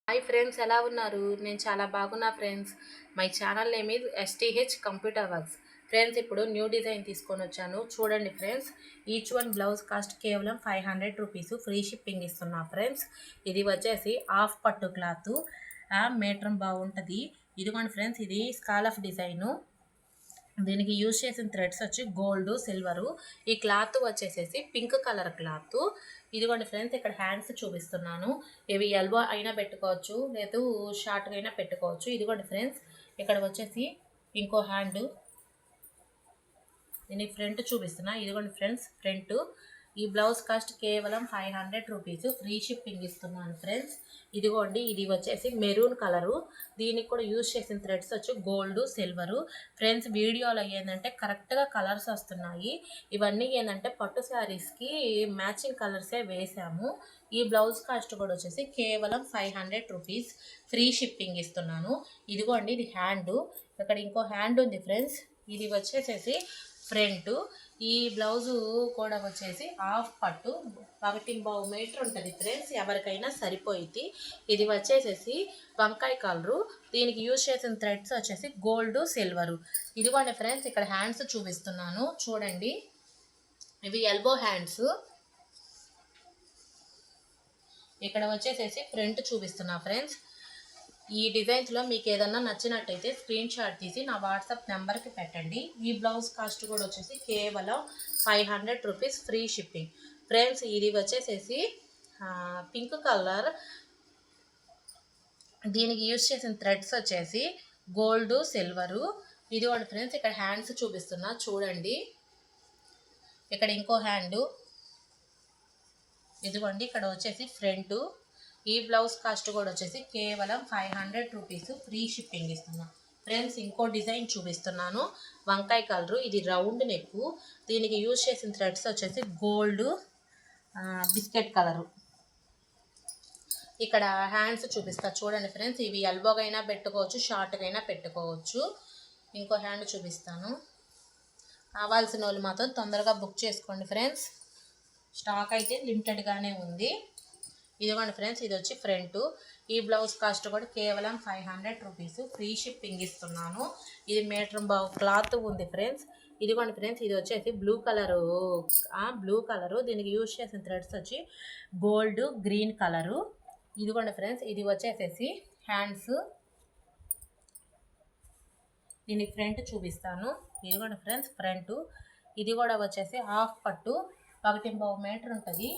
Hi friends, ఎలా ఉన్నారు? నేను చాలా బాగున్నా friends. My channel name is STH computer works. Friends, ఇప్పుడు న్యూ డిజైన్ తీసుకొని వచ్చాను. చూడండి friends, each one blouse cost కేవలం 500 రూపీస్, ఫ్రీ షిప్పింగ్ ఇస్తున్నా ఫ్రెండ్స్. ఇది వచ్చేసి హాఫ్ పట్టు క్లాత్, మీటర్ బాగుంటుంది. ఇదిగోండి ఫ్రెండ్స్, ఇది స్కాలఫ్ డిజైను. దీనికి యూజ్ చేసిన థ్రెడ్స్ వచ్చి గోల్డ్, సిల్వరు. ఈ క్లాత్ వచ్చేసేసి పింక్ కలర్ క్లాత్. ఇదిగోండి ఫ్రెండ్స్, ఇక్కడ హ్యాండ్స్ చూపిస్తున్నాను. ఇవి ఎల్బో అయినా పెట్టుకోవచ్చు, లేదు షార్ట్గా అయినా పెట్టుకోవచ్చు. ఇదిగోండి ఫ్రెండ్స్, ఇక్కడ వచ్చేసి ఇంకో హ్యాండ్. నేను ఫ్రంట్ చూపిస్తున్నా. ఇదిగోండి ఫ్రెండ్స్, ఫ్రంట్. ఈ బ్లౌజ్ కాస్ట్ కేవలం 500 రూపీస్, ఫ్రీ షిప్పింగ్ ఇస్తున్నాను ఫ్రెండ్స్. ఇదిగోండి, ఇది వచ్చేసి మెరూన్ కలరు. దీనికి కూడా యూజ్ చేసిన థ్రెడ్స్ వచ్చి గోల్డ్, సిల్వరు. ఫ్రెండ్స్, వీడియోలో ఏంటంటే కరెక్ట్గా కలర్స్ వస్తున్నాయి. ఇవన్నీ ఏంటంటే పట్టు శారీస్కి మ్యాచింగ్ కలర్సే వేసాము. ఈ బ్లౌజ్ కాస్ట్ కూడా వచ్చేసి కేవలం 500 రూపీస్, ఫ్రీ షిప్పింగ్ ఇస్తున్నాను. ఇదిగోండి, ఇది హ్యాండ్. ఇక్కడ ఇంకో హ్యాండ్ ఉంది ఫ్రెండ్స్. ఇది వచ్చేసేసి ఫ్రంట్. ఈ బ్లౌజు కూడా వచ్చేసి హాఫ్ పట్టు, 1.5 మీటర్ ఉంటుంది ఫ్రెండ్స్. ఎవరికైనా సరిపోయింది. ఇది వచ్చేసేసి వంకాయ కలరు. దీనికి యూజ్ చేసిన థ్రెడ్స్ వచ్చేసి గోల్డ్, సిల్వరు. ఇదిగోండి ఫ్రెండ్స్, ఇక్కడ హ్యాండ్స్ చూపిస్తున్నాను. చూడండి, ఇవి ఎల్బో హ్యాండ్స్. ఇక్కడ వచ్చేసేసి ఫ్రంట్ చూపిస్తున్నా ఫ్రెండ్స్. ఈ డిజైన్స్లో మీకు ఏదన్నా నచ్చినట్టయితే స్క్రీన్ షాట్ తీసి నా వాట్సాప్ నెంబర్కి పెట్టండి. ఈ బ్లౌజ్ కాస్ట్ కూడా వచ్చేసి కేవలం 500 రూపీస్, ఫ్రీ షిప్పింగ్ ఫ్రెండ్స్. ఇది వచ్చేసేసి పింక్ కలర్. దీనికి యూజ్ చేసిన థ్రెడ్స్ వచ్చేసి గోల్డ్, సిల్వరు. ఇదిగోండి ఫ్రెండ్స్, ఇక్కడ హ్యాండ్స్ చూపిస్తున్నా. చూడండి, ఇక్కడ ఇంకో హ్యాండు. ఇదిగోండి, ఇక్కడ వచ్చేసి ఫ్రంట్. ఈ బ్లౌజ్ కాస్ట్ కూడా వచ్చేసి కేవలం 500 రూపీస్, ఫ్రీ షిప్పింగ్ ఇస్తున్నా ఫ్రెండ్స్. ఇంకో డిజైన్ చూపిస్తున్నాను. వంకాయ కలరు. ఇది రౌండ్ నెక్. దీనికి యూజ్ చేసిన థ్రెడ్స్ వచ్చేసి గోల్డ్, బిస్కెట్ కలరు. ఇక్కడ హ్యాండ్స్ చూపిస్తా. చూడండి ఫ్రెండ్స్, ఇవి ఎల్బోగా అయినా పెట్టుకోవచ్చు, షార్ట్గా అయినా పెట్టుకోవచ్చు. ఇంకో హ్యాండ్ చూపిస్తాను. కావాల్సిన వాళ్ళు మాత్రం తొందరగా బుక్ చేసుకోండి ఫ్రెండ్స్. స్టాక్ అయితే లిమిటెడ్గానే ఉంది. ఇదిగోండి ఫ్రెండ్స్, ఇది వచ్చి ఫ్రంట్. ఈ బ్లౌజ్ కాస్ట్ కూడా కేవలం 500 రూపీస్, ఫ్రీ షిప్పింగ్ ఇస్తున్నాను. ఇది మీటర్ క్లాత్ ఉంది ఫ్రెండ్స్. ఇదిగోండి ఫ్రెండ్స్, ఇది వచ్చేసి బ్లూ కలరు. దీనికి యూజ్ చేసిన థ్రెడ్స్ వచ్చి గోల్డ్, గ్రీన్ కలరు. ఇదిగోండి ఫ్రెండ్స్, ఇది వచ్చేసేసి హ్యాండ్స్. దీనికి ఫ్రంట్ చూపిస్తాను. ఇదిగోండి ఫ్రెండ్స్, ఫ్రంట్. ఇది కూడా వచ్చేసి హాఫ్ పట్టు, 1.5 మీటర్ ఉంటుంది.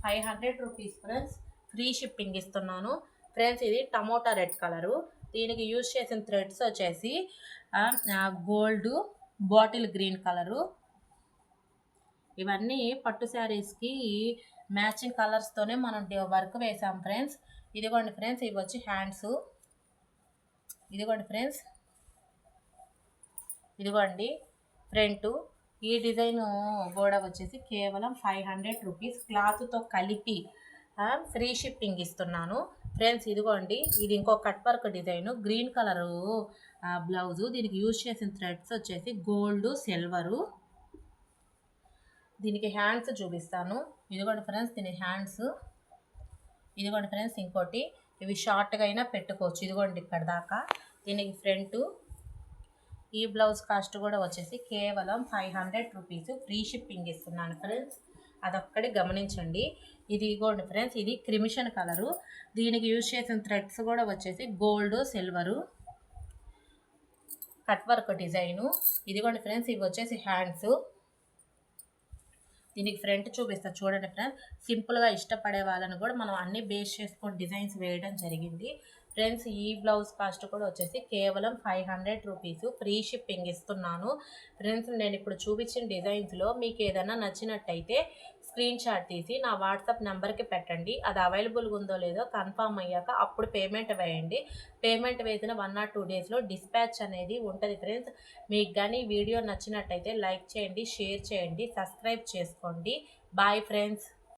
500 రూపీస్ ఫ్రెండ్స్, ఫ్రీ షిప్పింగ్ ఇస్తున్నాను ఫ్రెండ్స్. ఇది టమోటా రెడ్ కలరు. దీనికి యూజ్ చేసిన థ్రెడ్స్ వచ్చేసి గోల్డ్, బాటిల్ గ్రీన్ కలరు. ఇవన్నీ పట్టు శారీస్కి మ్యాచింగ్ కలర్స్తోనే మనం వర్క్ వేసాం ఫ్రెండ్స్. ఇదిగోండి ఫ్రెండ్స్, ఇవి వచ్చి హ్యాండ్స్. ఇదిగోండి ఫ్రెండ్స్, ఇదిగోండి ఫ్రంట్. ఈ డిజైన్ కూడా వచ్చేసి కేవలం 500 రూపీస్, క్లాత్తో కలిపి ఫ్రీ షిప్పింగ్ ఇస్తున్నాను ఫ్రెండ్స్. ఇదిగోండి, ఇది ఇంకో cut work design. Green colour blouse. దీనికి యూజ్ చేసిన థ్రెడ్స్ వచ్చేసి గోల్డ్, సిల్వరు. దీనికి హ్యాండ్స్ చూపిస్తాను. ఇదిగోండి ఫ్రెండ్స్, దీని హ్యాండ్స్. ఇదిగోండి ఫ్రెండ్స్, ఇంకోటి. ఇవి షార్ట్గా అయినా పెట్టుకోవచ్చు. ఇదిగోండి ఇక్కడ దాకా. దీనికి ఫ్రంట్. ఈ బ్లౌజ్ కాస్ట్ కూడా వచ్చేసి కేవలం 500 రూపీస్, ఫ్రీ షిప్పింగ్ ఇస్తున్నాను ఫ్రెండ్స్. అదొక్కటి గమనించండి. ఇది ఇగోండి ఫ్రెండ్స్, ఇది క్రిమిషన్ కలరు. దీనికి యూజ్ చేసిన థ్రెడ్స్ కూడా వచ్చేసి gold, silver. Cut work design. ఇదిగోండి ఫ్రెండ్స్, ఇవి వచ్చేసి హ్యాండ్స్. దీనికి ఫ్రంట్ చూపిస్తా. చూడండి ఫ్రెండ్స్, సింపుల్గా ఇష్టపడే వాళ్ళని కూడా మనం అన్ని బేస్ చేసుకొని డిజైన్స్ వేయడం జరిగింది ఫ్రెండ్స్. ఈ బ్లౌజ్ కాస్ట్ కూడా వచ్చేసి కేవలం 500 రూపీస్, ఫ్రీ షిప్పింగ్ ఇస్తున్నాను ఫ్రెండ్స్. నేను ఇప్పుడు చూపించిన డిజైన్స్లో మీకు ఏదైనా నచ్చినట్టయితే స్క్రీన్ షాట్ తీసి నా వాట్సాప్ నెంబర్కి పెట్టండి. అది అవైలబుల్గా ఉందో లేదో కన్ఫామ్ అయ్యాక అప్పుడు పేమెంట్ వేయండి. పేమెంట్ వేసిన 1 or 2 డేస్లో డిస్పాచ్ అనేది ఉంటుంది ఫ్రెండ్స్. మీకు కానీ వీడియో నచ్చినట్టయితే లైక్ చేయండి, షేర్ చేయండి, సబ్స్క్రైబ్ చేసుకోండి. Bye friends.